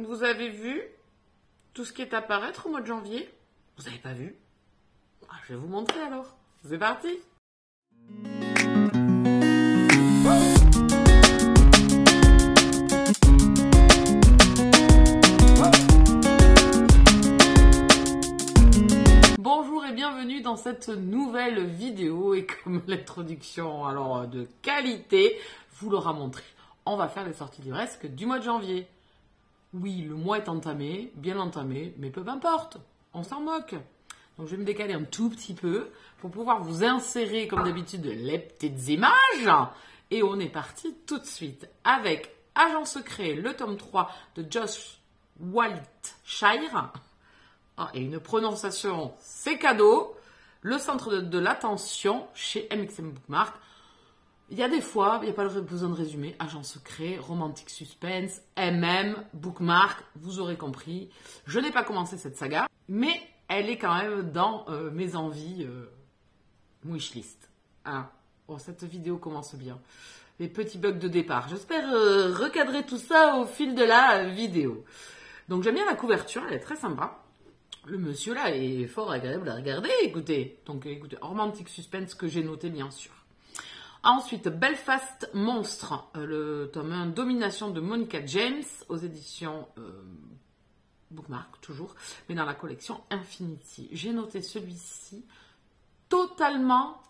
Vous avez vu tout ce qui est à paraître au mois de janvier? Vous n'avez pas vu? Je vais vous montrer alors. C'est parti! Bonjour et bienvenue dans cette nouvelle vidéo et comme l'introduction alors de qualité vous l'aura montré, on va faire les sorties livresques du mois de janvier. Oui, le mois est entamé, bien entamé, mais peu importe, on s'en moque. Donc je vais me décaler un tout petit peu pour pouvoir vous insérer comme d'habitude les petites images. Et on est parti tout de suite avec Agent Secret, le tome 3 de Josh Waldshire. Et une prononciation, c'est cadeau. Le centre de l'attention chez MXM Bookmark. Il y a des fois, il n'y a pas besoin de résumer. Agent Secret, romantique suspense, Bookmark, vous aurez compris. Je n'ai pas commencé cette saga, mais elle est quand même dans mes envies wishlist. Cette vidéo commence bien. Les petits bugs de départ. J'espère recadrer tout ça au fil de la vidéo. Donc j'aime bien la couverture, elle est très sympa. Le monsieur là est fort agréable à regarder, écoutez. Donc écoutez, romantique suspense que j'ai noté bien sûr. Ensuite, Belfast Monstre, le tome 1, Domination de Monica James, aux éditions Bookmark, toujours, mais dans la collection Infinity. J'ai noté celui-ci totalement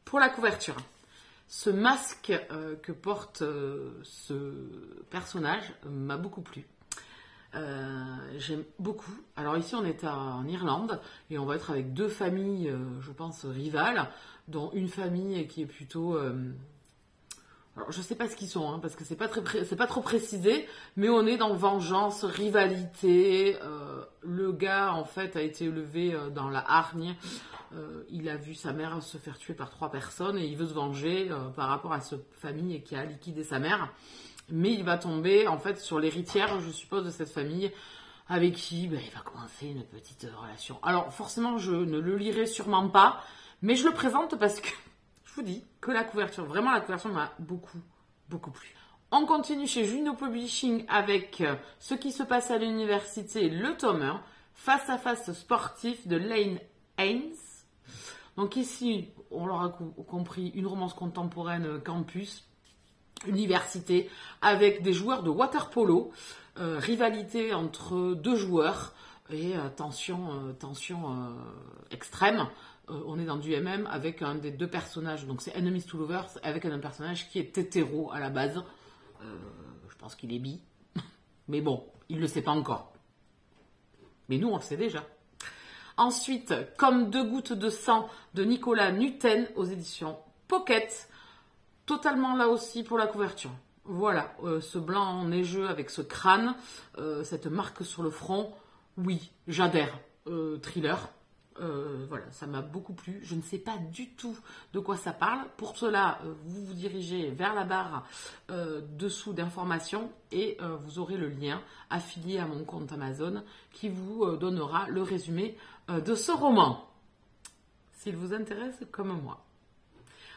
pour la couverture. Ce masque que porte ce personnage m'a beaucoup plu. J'aime beaucoup. Alors ici on est en Irlande et on va être avec deux familles, je pense, rivales, dont une famille qui est plutôt... alors je sais pas ce qu'ils sont, parce que c'est pas trop précisé, mais on est dans vengeance, rivalité. Le gars en fait a été élevé dans la hargne. Il a vu sa mère se faire tuer par 3 personnes et il veut se venger par rapport à cette famille qui a liquidé sa mère. Mais il va tomber en fait sur l'héritière, je suppose, de cette famille avec qui il va commencer une petite relation. Alors forcément, je ne le lirai sûrement pas, mais je le présente parce que je vous dis que la couverture, vraiment la couverture m'a beaucoup plu. On continue chez Juno Publishing avec Ce qui se passe à l'université, le tome 1, Face à face sportif de Lane Haynes. Donc ici, on l'aura compris, une romance contemporaine campus, université, avec des joueurs de water polo, rivalité entre deux joueurs et tension extrême. On est dans du avec un des deux personnages, donc c'est Enemies to Lovers, avec un personnage qui est hétéro à la base. Je pense qu'il est bi, mais bon, il ne le sait pas encore. Mais nous, on le sait déjà. Ensuite, Comme 2 gouttes de sang de Nicolas Nuten aux éditions Pocket. Totalement là aussi pour la couverture. Voilà, ce blanc neigeux avec ce crâne, cette marque sur le front. Oui, j'adhère. Thriller. Voilà, ça m'a beaucoup plu. Je ne sais pas du tout de quoi ça parle. Pour cela, vous vous dirigez vers la barre dessous d'informations et vous aurez le lien affilié à mon compte Amazon qui vous donnera le résumé de ce roman. S'il vous intéresse comme moi.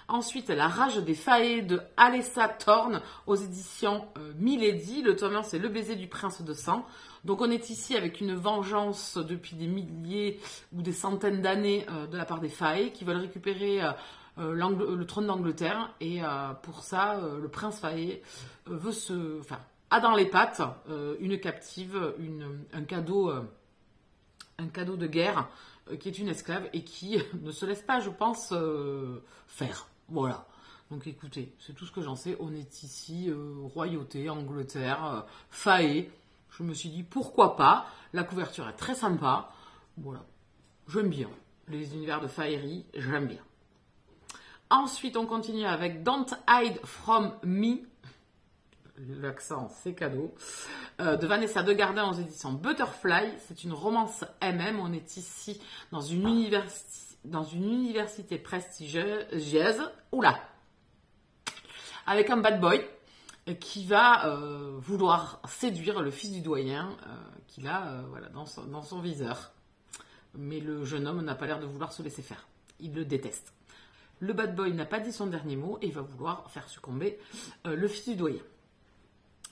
Ensuite, La rage des Fae de Alessa Thorne aux éditions Milady. Le tome 1, c'est Le baiser du prince de sang. Donc on est ici avec une vengeance depuis des milliers ou des centaines d'années de la part des Fae qui veulent récupérer le trône d'Angleterre. Et pour ça, le prince Fae a dans les pattes une captive, un cadeau de guerre qui est une esclave et qui ne se laisse pas, je pense, faire. Voilà. Donc écoutez, c'est tout ce que j'en sais. On est ici, royauté, Angleterre, Fae. Je me suis dit, pourquoi pas. La couverture est très sympa. Voilà. J'aime bien. Les univers de Faerie, j'aime bien. Ensuite, on continue avec Don't Hide From Me. L'accent, c'est cadeau. De Vanessa Degardin aux éditions Butterfly. C'est une romance On est ici dans une université prestigieuse. Oula! Avec un bad boy qui va vouloir séduire le fils du doyen qu'il a dans son viseur. Mais le jeune homme n'a pas l'air de vouloir se laisser faire. Il le déteste. Le bad boy n'a pas dit son dernier mot et va vouloir faire succomber le fils du doyen.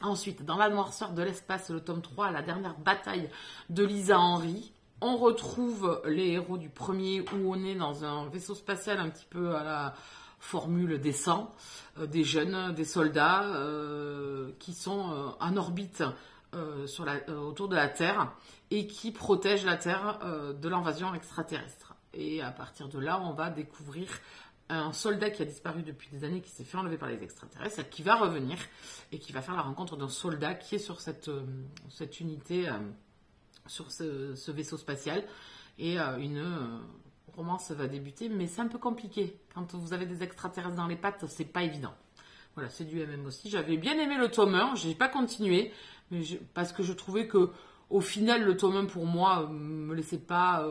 Ensuite, dans la noirceur de l'espace, le tome 3, la dernière bataille de Lisa Henry. On retrouve les héros du premier où on est dans un vaisseau spatial un petit peu à la formule des 100, des jeunes, des soldats qui sont en orbite autour de la Terre et qui protègent la Terre de l'invasion extraterrestre. Et à partir de là, on va découvrir un soldat qui a disparu depuis des années, qui s'est fait enlever par les extraterrestres, qui va revenir et qui va faire la rencontre d'un soldat qui est sur cette unité, sur ce vaisseau spatial. Et une romance va débuter, mais c'est un peu compliqué. Quand vous avez des extraterrestres dans les pattes, c'est pas évident. Voilà, c'est du MM aussi. J'avais bien aimé le tome 1, j'ai pas continué, mais parce que je trouvais que au final, le tome 1 pour moi me laissait pas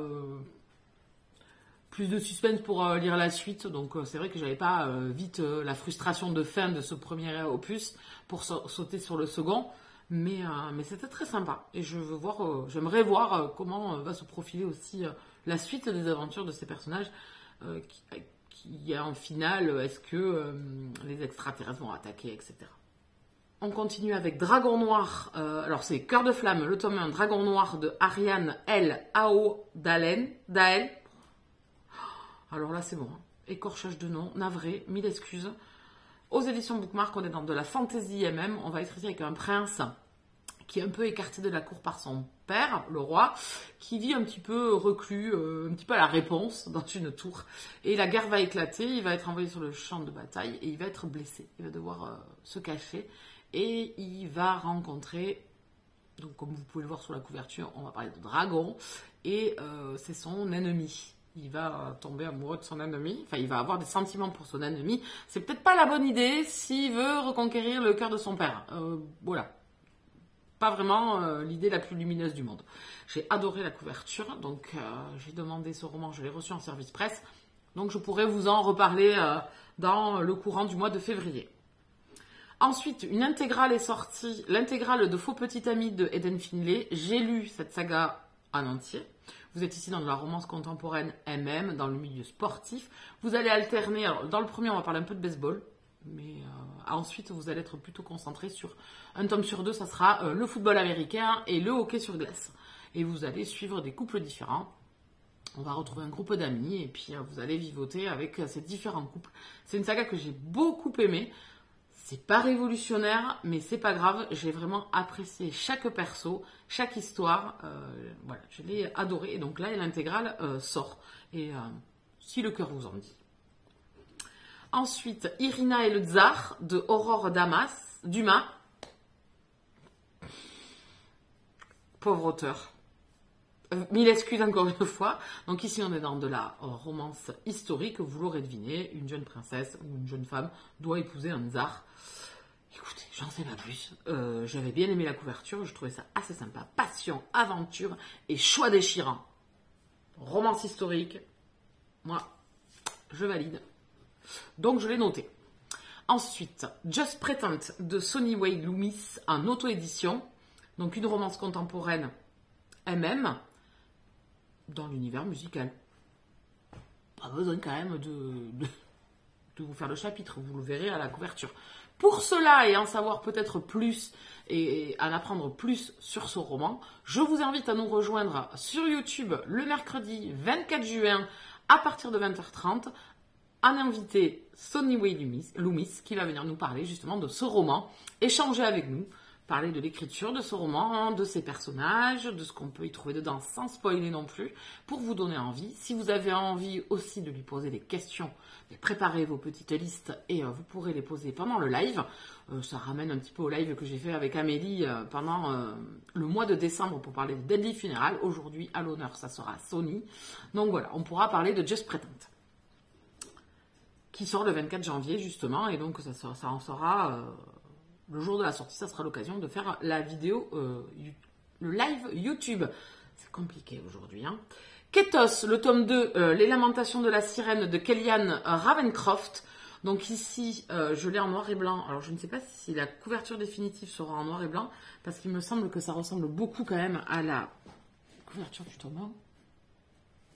plus de suspense pour lire la suite. Donc c'est vrai que j'avais pas vite la frustration de fin de ce premier opus pour sauter sur le second. Mais c'était très sympa. Et j'aimerais voir comment va se profiler aussi la suite des aventures de ces personnages. Qui en finale, est-ce que les extraterrestres vont attaquer, etc. On continue avec Dragon Noir. Alors c'est Cœur de Flamme, le tome 1, Dragon Noir de Ariane L. Ao Dael. Alors là c'est bon, hein. Écorchage de nom, navré, 1000 excuses. Aux éditions Bookmark, on est dans de la fantasy MM. On va être ici avec un prince qui est un peu écarté de la cour par son père, le roi, qui vit un petit peu reclus, un petit peu à la réponse dans une tour. Et la guerre va éclater, il va être envoyé sur le champ de bataille et il va être blessé. Il va devoir se cacher et il va rencontrer, donc comme vous pouvez le voir sur la couverture, on va parler de dragon, et c'est son ennemi. Il va tomber amoureux de son ennemi, enfin il va avoir des sentiments pour son ennemi. C'est peut-être pas la bonne idée s'il veut reconquérir le cœur de son père. Voilà. Pas vraiment l'idée la plus lumineuse du monde. J'ai adoré la couverture, donc j'ai demandé ce roman, je l'ai reçu en service presse, donc je pourrais vous en reparler dans le courant du mois de février. Ensuite, une intégrale est sortie, l'intégrale de Faux Petit Ami de Eden Finlay. J'ai lu cette saga en entier. Vous êtes ici dans de la romance contemporaine MM, dans le milieu sportif. Vous allez alterner, alors dans le premier on va parler un peu de baseball, mais ensuite vous allez être plutôt concentré sur un tome sur deux, ça sera le football américain et le hockey sur glace. Et vous allez suivre des couples différents. On va retrouver un groupe d'amis et puis vous allez vivoter avec ces différents couples. C'est une saga que j'ai beaucoup aimée. C'est pas révolutionnaire, mais c'est pas grave. J'ai vraiment apprécié chaque perso, chaque histoire. Voilà, je l'ai adoré. Et donc là, l'intégrale sort. Et si le cœur vous en dit. Ensuite, Irina et le Tsar de Aurore Dumas. Pauvre auteur. 1000 excuses encore une fois. Donc ici, on est dans de la romance historique. Vous l'aurez deviné, une jeune princesse ou une jeune femme doit épouser un tsar. Écoutez, j'en sais pas plus. J'avais bien aimé la couverture. Je trouvais ça assez sympa. Passion, aventure et choix déchirant. Romance historique. Moi, je valide. Donc, je l'ai noté. Ensuite, Just Pretend de Sonny Wade Loomis en auto-édition. Donc, une romance contemporaine MM dans l'univers musical. Pas besoin quand même de vous faire le chapitre, vous le verrez à la couverture. Pour cela et en savoir peut-être plus et en apprendre plus sur ce roman, je vous invite à nous rejoindre sur YouTube le mercredi 24 juin à partir de 20h30 en invité Sonny Wade Loomis qui va venir nous parler justement de ce roman, échanger avec nous, parler de l'écriture de ce roman, de ses personnages, de ce qu'on peut y trouver dedans sans spoiler non plus, pour vous donner envie. Si vous avez envie aussi de lui poser des questions, préparez vos petites listes et vous pourrez les poser pendant le live. Ça ramène un petit peu au live que j'ai fait avec Amélie pendant le mois de décembre pour parler de Deadly Funeral. Aujourd'hui, à l'honneur, ça sera Sony. Donc voilà, on pourra parler de Just Pretend, qui sort le 24 janvier justement, et donc ça en sera... le jour de la sortie, ça sera l'occasion de faire la vidéo, le live YouTube. C'est compliqué aujourd'hui. Hein. Kétos, le tome 2, Les Lamentations de la Sirène de Kellyanne Ravencroft. Donc ici, je l'ai en noir et blanc. Alors je ne sais pas si la couverture définitive sera en noir et blanc, parce qu'il me semble que ça ressemble beaucoup quand même à la couverture du tome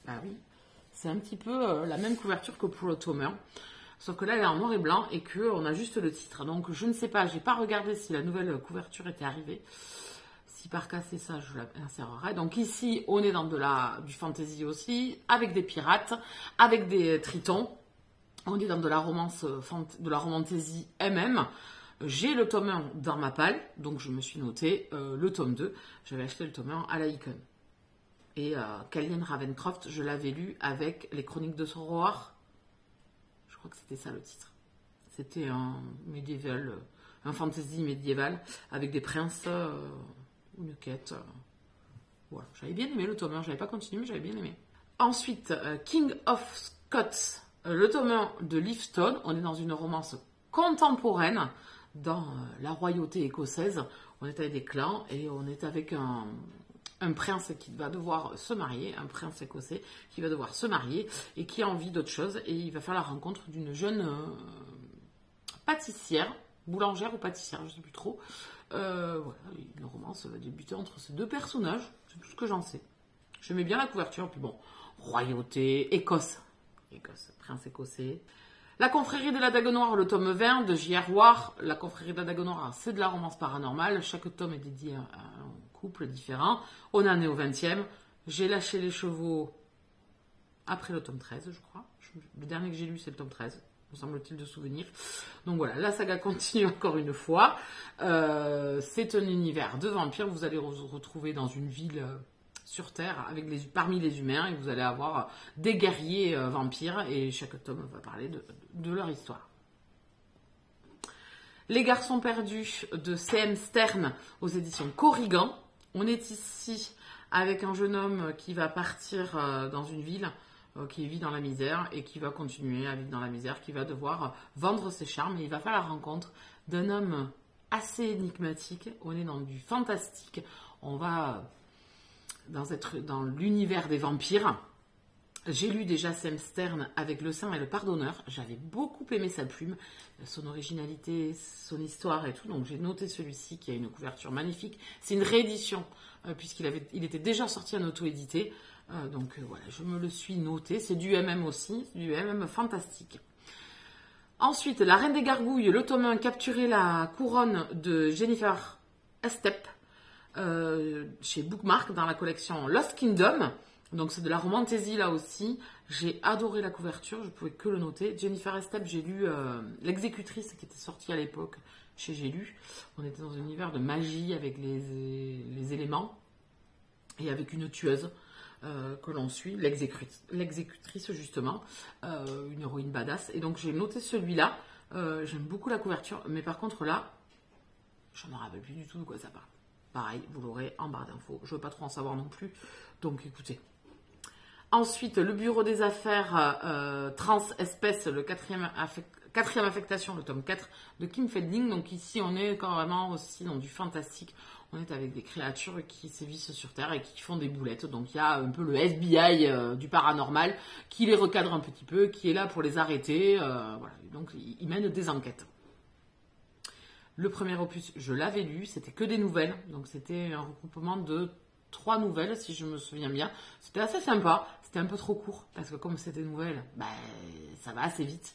1. Ah oui, c'est un petit peu la même couverture que pour le tome 1. Sauf que là, elle est en noir et blanc et qu'on a juste le titre. Donc, je ne sais pas, j'ai pas regardé si la nouvelle couverture était arrivée. Si par cas c'est ça, je l'insérerai. Donc ici, on est dans du fantasy aussi, avec des pirates, avec des tritons. On est dans de la romance, de la romantasy MM. J'ai le tome 1 dans ma palle, donc je me suis noté le tome 2. J'avais acheté le tome 1 à la Icon. Et Kalien Ravencroft, je l'avais lu avec les Chroniques de Soror. Je crois que c'était ça le titre. C'était un médiéval, un fantasy médiéval avec des princes, une quête. Voilà, j'avais bien aimé le tome 1, j'avais pas continué, mais j'avais bien aimé. Ensuite, King of Scots, le tome 1 de Leafstone. On est dans une romance contemporaine dans la royauté écossaise. On est avec des clans et on est avec un prince qui va devoir se marier, un prince écossais qui va devoir se marier et qui a envie d'autre chose. Et il va faire la rencontre d'une jeune pâtissière, boulangère ou pâtissière, je ne sais plus trop. Voilà, une romance va débuter entre ces deux personnages, c'est tout ce que j'en sais. J'aimais bien la couverture, puis bon, royauté, Écosse, prince écossais. La confrérie de la Dague Noire, le tome 20 de J.R. War. La confrérie de la Dague Noire, c'est de la romance paranormale. Chaque tome est dédié à un couple différent. On en est au 20e. J'ai lâché les chevaux après le tome 13, je crois. Le dernier que j'ai lu, c'est le tome 13. Me semble-t-il de souvenir. Donc voilà, la saga continue encore une fois. C'est un univers de vampires. Vous allez vous retrouver dans une ville sur Terre parmi les humains et vous allez avoir des guerriers vampires et chaque tome va parler de leur histoire. Les garçons perdus de C.M. Stern aux éditions Corrigan. On est ici avec un jeune homme qui va partir dans une ville qui vit dans la misère et qui va continuer à vivre dans la misère, qui va devoir vendre ses charmes et il va faire la rencontre d'un homme assez énigmatique. On est dans du fantastique, on va être dans l'univers des vampires. J'ai lu déjà Sam Stern avec Le Saint et le Pardonneur, j'avais beaucoup aimé sa plume, son originalité, son histoire et tout, donc j'ai noté celui-ci qui a une couverture magnifique. C'est une réédition puisqu'il était déjà sorti en auto-édité. Donc voilà, je me le suis noté. C'est du MM aussi, c'est du MM fantastique. Ensuite, La Reine des Gargouilles, le tome 1, Capturer la couronne de Jennifer Estep, chez Bookmark, dans la collection Lost Kingdom. Donc c'est de la romantasy là aussi. J'ai adoré la couverture, je pouvais que le noter. Jennifer Estep, j'ai lu L'Exécutrice qui était sortie à l'époque chez J'ai lu. On était dans un univers de magie avec les éléments et avec une tueuse. Que l'on suit, l'exécutrice justement, une héroïne badass. Et donc j'ai noté celui-là, j'aime beaucoup la couverture, mais par contre là, je ne me rappelle plus du tout de quoi ça parle. Pareil, vous l'aurez en barre d'infos, je ne veux pas trop en savoir non plus, donc écoutez. Ensuite, le bureau des affaires trans-espèces, le quatrième affectation, le tome 4 de Kim Fielding. Donc ici, on est quand même aussi dans du fantastique. On est avec des créatures qui sévissent sur Terre et qui font des boulettes. Donc il y a un peu le FBI du paranormal qui les recadre un petit peu, qui est là pour les arrêter. Voilà. Donc il mène des enquêtes. Le premier opus, je l'avais lu, c'était que des nouvelles. Donc c'était un regroupement de 3 nouvelles, si je me souviens bien. C'était assez sympa. C'était un peu trop court, parce que comme c'était nouvelle, ça va assez vite.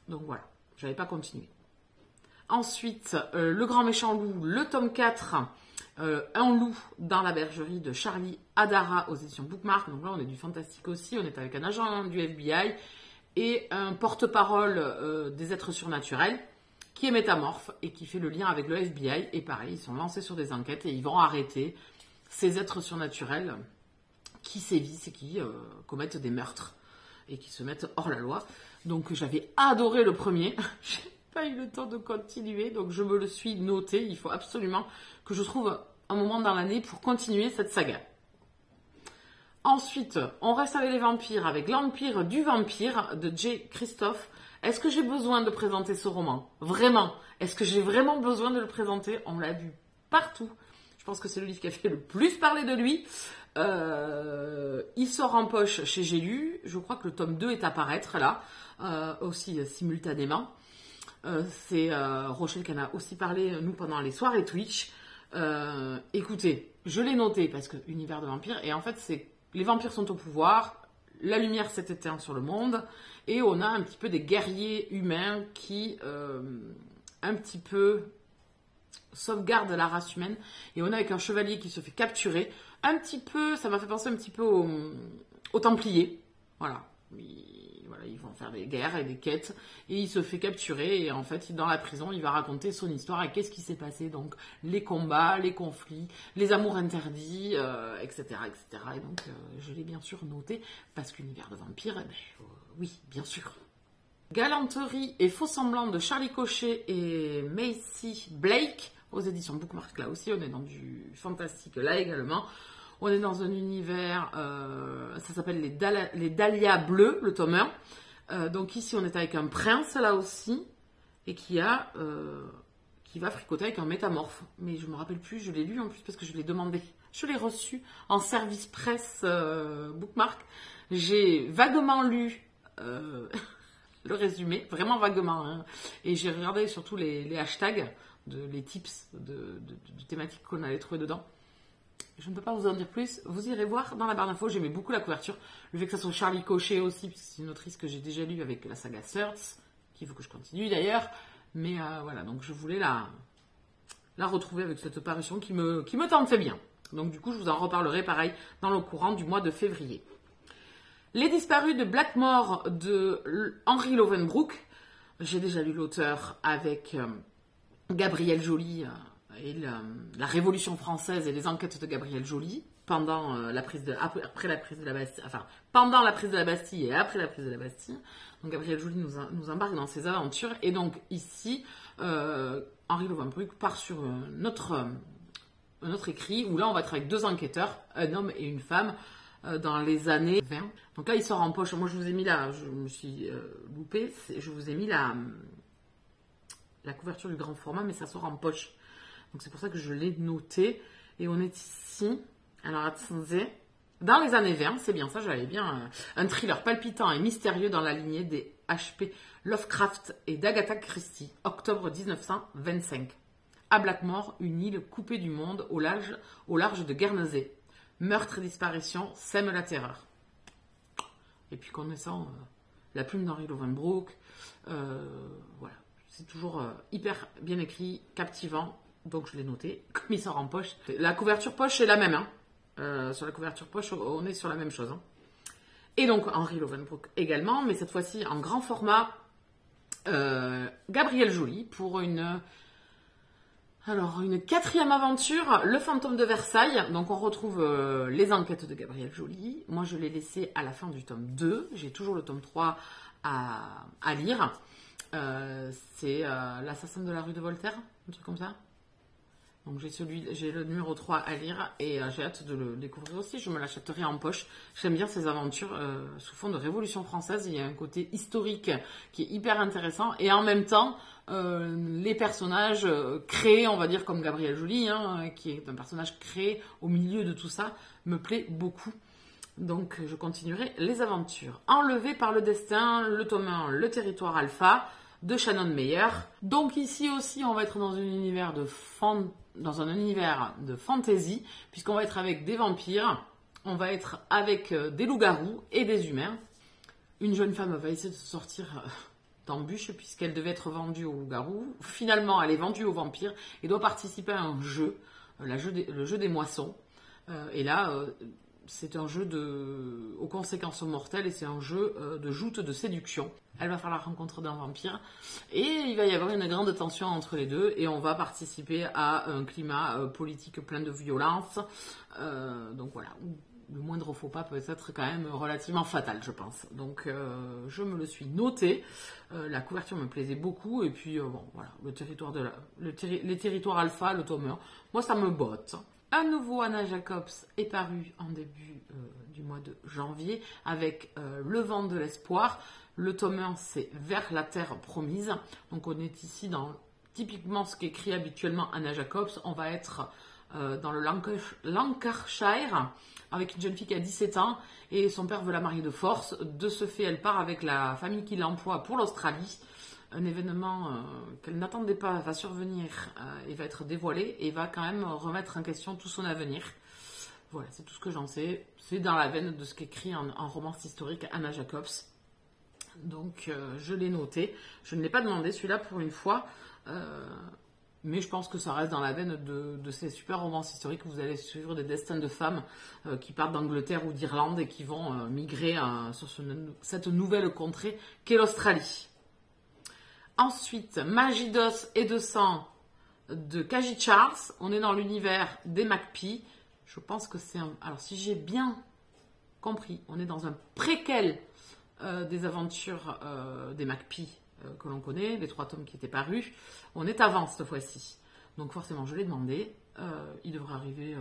Donc voilà, j'avais pas continué. Ensuite, Le Grand Méchant Loup, le tome 4, Un loup dans la bergerie de Charlie Adara aux éditions Bookmark. Donc là, on est du fantastique aussi. On est avec un agent du FBI et un porte-parole des êtres surnaturels qui est métamorphe et qui fait le lien avec le FBI. Et pareil, ils sont lancés sur des enquêtes et ils vont arrêter ces êtres surnaturels qui sévissent et qui commettent des meurtres et qui se mettent hors la loi. Donc j'avais adoré le premier. J'ai pas eu le temps de continuer, donc je me le suis noté. Il faut absolument que je trouve un moment dans l'année pour continuer cette saga. Ensuite, on reste avec les vampires, avec l'Empire du Vampire de J. Christophe. Est-ce que j'ai besoin de présenter ce roman? Vraiment? Est-ce que j'ai vraiment besoin de le présenter? On l'a vu partout. Je pense que c'est le livre qui a fait le plus parler de lui. Il sort en poche chez J'ai lu. Je crois que le tome 2 est à paraître là, aussi simultanément. C'est Rochelle qui en a aussi parlé, nous, pendant les soirées Twitch. Écoutez, je l'ai noté parce que univers de vampires, et en fait, les vampires sont au pouvoir, la lumière s'est éteinte sur le monde et on a un petit peu des guerriers humains qui un petit peu sauvegardent la race humaine. Et on a avec un chevalier qui se fait capturer. Un petit peu, ça m'a fait penser un petit peu aux Templiers. Voilà. Ils vont faire des guerres et des quêtes et il se fait capturer et en fait dans la prison il va raconter son histoire et qu'est-ce qui s'est passé, donc les combats, les conflits, les amours interdits, etc., etc. Et donc je l'ai bien sûr noté parce qu'univers de vampire, oui bien sûr. Galanterie et faux semblant de Charlie Cochet et Macy Blake aux éditions Bookmark. Là aussi on est dans du fantastique là également. On est dans un univers, ça s'appelle les Dahlias Bleues, le tome 1. Donc ici, on est avec un prince, là aussi, et qui va fricoter avec un métamorphe. Mais je ne me rappelle plus, je l'ai lu en plus parce que je l'ai demandé. Je l'ai reçu en service presse Bookmark. J'ai vaguement lu le résumé, vraiment vaguement. Hein, et j'ai regardé surtout les hashtags, les tips de thématiques qu'on allait trouver dedans. Je ne peux pas vous en dire plus, vous irez voir dans la barre d'infos, j'aimais beaucoup la couverture, le fait que ça soit Charlie Cochet aussi, puisque c'est une autrice que j'ai déjà lue avec la saga Search, qu'il faut que je continue d'ailleurs, mais voilà, donc je voulais la retrouver avec cette parution qui me tentait bien. Donc du coup, je vous en reparlerai pareil dans le courant du mois de février. Les disparus de Blackmore de Henry Lovenbrook, j'ai déjà lu l'auteur avec Gabriel Joly, et la Révolution française et les enquêtes de Gabriel Joly pendant après la prise de la Bastille, enfin pendant la prise de la Bastille et après la prise de la Bastille. Donc Gabriel Joly nous embarque dans ses aventures et donc ici Henry Lovenbrook part sur notre écrit où là on va être avec deux enquêteurs, un homme et une femme dans les années 20. Donc là il sort en poche. Moi je vous ai mis là, je me suis loupée, je vous ai mis la couverture du grand format mais ça sort en poche. Donc c'est pour ça que je l'ai noté. Et on est ici. Alors attendez. Dans les années 20, c'est bien ça, j'avais bien. Un thriller palpitant et mystérieux dans la lignée des H.P. Lovecraft et d'Agatha Christie. Octobre 1925. À Blackmore, une île coupée du monde au large de Guernesey. Meurtre et disparition sèment la terreur. Et puis connaissant la plume d'Henry Lovenbrook, voilà. C'est toujours hyper bien écrit, captivant. Donc je l'ai noté, comme il sort en poche. La couverture poche est la même. Hein. Sur la couverture poche, on est sur la même chose. Hein. Et donc Henry Lovenbrook également, mais cette fois-ci en grand format. Gabriel Joly pour une quatrième aventure, Le fantôme de Versailles. Donc on retrouve les enquêtes de Gabriel Joly. Moi je l'ai laissé à la fin du tome 2. J'ai toujours le tome 3 à lire. C'est L'assassin de la rue de Voltaire, un truc comme ça. Donc j'ai le numéro 3 à lire et j'ai hâte de le découvrir aussi. Je me l'achèterai en poche. J'aime bien ces aventures sous fond de Révolution française. Il y a un côté historique qui est hyper intéressant et en même temps les personnages créés, on va dire comme Gabriel Joly, hein, qui est un personnage créé au milieu de tout ça, me plaît beaucoup. Donc je continuerai les aventures. Enlevé par le destin, le tome 1, Le territoire alpha de Shannon Meyer. Donc ici aussi on va être dans un univers de fantasy, puisqu'on va être avec des vampires, on va être avec des loups-garous et des humains. Une jeune femme va essayer de se sortir d'embûche puisqu'elle devait être vendue aux loups-garous. Finalement, elle est vendue aux vampires et doit participer à un jeu, le jeu des moissons. Et là, c'est un jeu aux conséquences mortelles et c'est un jeu de joute de séduction. Elle va faire la rencontre d'un vampire et il va y avoir une grande tension entre les deux et on va participer à un climat politique plein de violence. Donc voilà, le moindre faux pas peut être quand même relativement fatal, je pense. Donc je me le suis noté. La couverture me plaisait beaucoup et puis bon voilà, les territoires alpha, le tome 1, moi ça me botte. Un nouveau Anna Jacobs est paru en début du mois de janvier avec Le vent de l'espoir. Le tome 1, c'est Vers la terre promise. Donc on est ici dans typiquement ce qu'écrit habituellement Anna Jacobs. On va être dans le Lancashire avec une jeune fille qui a 17 ans et son père veut la marier de force. De ce fait, elle part avec la famille qui l'emploie pour l'Australie. Un événement qu'elle n'attendait pas va survenir et va être dévoilé et va quand même remettre en question tout son avenir. Voilà, c'est tout ce que j'en sais. C'est dans la veine de ce qu'écrit en romance historique Anna Jacobs. Donc, je l'ai noté. Je ne l'ai pas demandé, celui-là, pour une fois. Mais je pense que ça reste dans la veine de ces super romances historiques où vous allez suivre des destins de femmes qui partent d'Angleterre ou d'Irlande et qui vont migrer sur cette nouvelle contrée qu'est l'Australie. Ensuite, Magie d'os et de sang de Kaji Charles. On est dans l'univers des McPhee. Je pense que c'est un... Alors, si j'ai bien compris, on est dans un préquel des aventures des McPhee que l'on connaît, les 3 tomes qui étaient parus. On est avant cette fois-ci. Donc forcément, je l'ai demandé. Il devrait arriver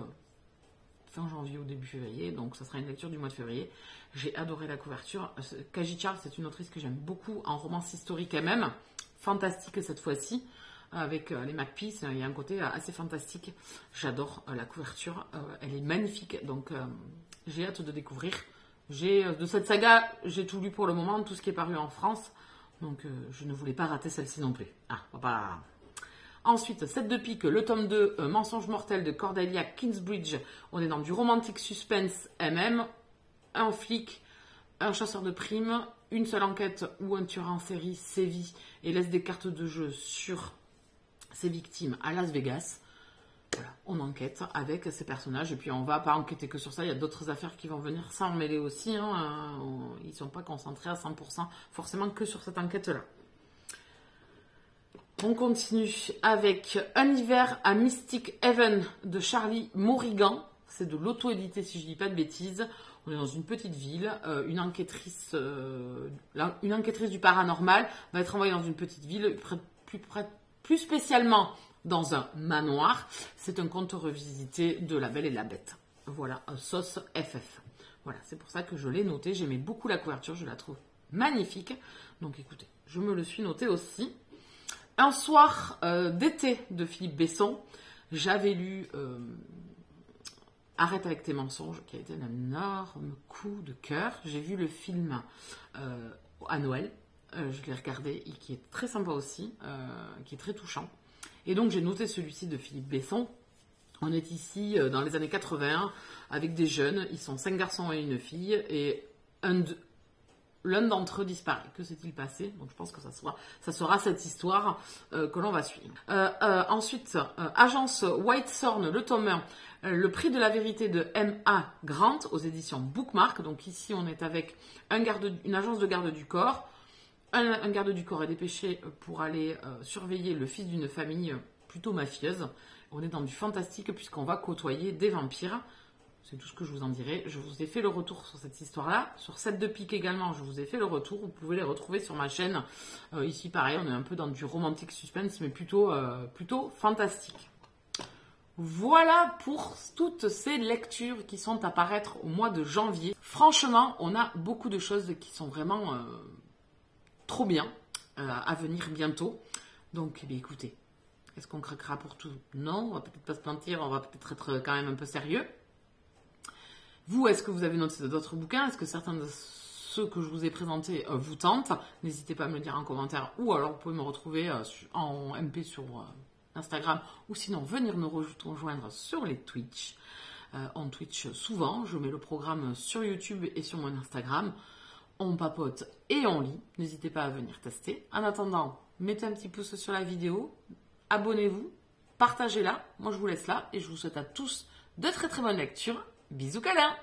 fin janvier ou début février. Donc ça sera une lecture du mois de février. J'ai adoré la couverture. Kaji Charles, c'est une autrice que j'aime beaucoup en romance historique elle-même. Fantastique cette fois-ci. Avec les McPhee, il y a un côté assez fantastique. J'adore la couverture. Elle est magnifique. Donc j'ai hâte de découvrir. De cette saga, j'ai tout lu pour le moment, tout ce qui est paru en France. Donc, je ne voulais pas rater celle-ci non plus. Ah, papa. Ensuite, 7 de pique, le tome 2, Mensonge mortel de Cordelia Kingsbridge. On est dans du romantique suspense MM. Un flic, un chasseur de primes, une seule enquête où un tueur en série sévit et laisse des cartes de jeu sur ses victimes à Las Vegas. Voilà, on enquête avec ces personnages et puis on va pas enquêter que sur ça, il y a d'autres affaires qui vont venir s'en mêler aussi, hein. Ils ne sont pas concentrés à 100% forcément que sur cette enquête-là. On continue avec Un hiver à Mystic Haven de Charlie Morrigan, c'est de l'auto-édité si je ne dis pas de bêtises. On est dans une petite ville, une enquêtrice du paranormal va être envoyée dans une petite ville, plus spécialement dans un manoir. C'est un conte revisité de La Belle et la Bête. Voilà, sauce FF. Voilà, c'est pour ça que je l'ai noté. J'aimais beaucoup la couverture, je la trouve magnifique. Donc écoutez, je me le suis noté aussi. Un soir d'été de Philippe Besson. J'avais lu Arrête avec tes mensonges, qui a été un énorme coup de cœur. J'ai vu le film à Noël. Je l'ai regardé et qui est très sympa aussi, qui est très touchant. Et donc, j'ai noté celui-ci de Philippe Besson. On est ici dans les années 80 avec des jeunes. Ils sont 5 garçons et une fille. Et l'un d'entre eux disparaît. Que s'est-il passé? Donc, je pense que ça sera cette histoire que l'on va suivre. Ensuite, Agence White Thorn, le tome 1. Le prix de la vérité de M.A. Grant aux éditions Bookmark. Donc, ici, on est avec une agence de garde du corps. Un garde du corps est dépêché pour aller surveiller le fils d'une famille plutôt mafieuse. On est dans du fantastique puisqu'on va côtoyer des vampires. C'est tout ce que je vous en dirai. Je vous ai fait le retour sur cette histoire-là. Sur 7 de pique également, je vous ai fait le retour. Vous pouvez les retrouver sur ma chaîne. Ici, pareil, on est un peu dans du romantique suspense, mais plutôt fantastique. Voilà pour toutes ces lectures qui sont à paraître au mois de janvier. Franchement, on a beaucoup de choses qui sont vraiment... trop bien, à venir bientôt. Donc, eh bien, écoutez, est-ce qu'on craquera pour tout? Non, on va peut-être pas se mentir, on va peut-être être quand même un peu sérieux. Vous, est-ce que vous avez noté d'autres bouquins? Est-ce que certains de ceux que je vous ai présentés vous tentent? N'hésitez pas à me le dire en commentaire ou alors vous pouvez me retrouver en MP sur Instagram ou sinon venir nous rejoindre sur les Twitch. On Twitch souvent, je mets le programme sur YouTube et sur mon Instagram. On papote et on lit. N'hésitez pas à venir tester. En attendant, mettez un petit pouce sur la vidéo, abonnez-vous, partagez-la. Moi, je vous laisse là et je vous souhaite à tous de très très bonnes lectures. Bisous câlins!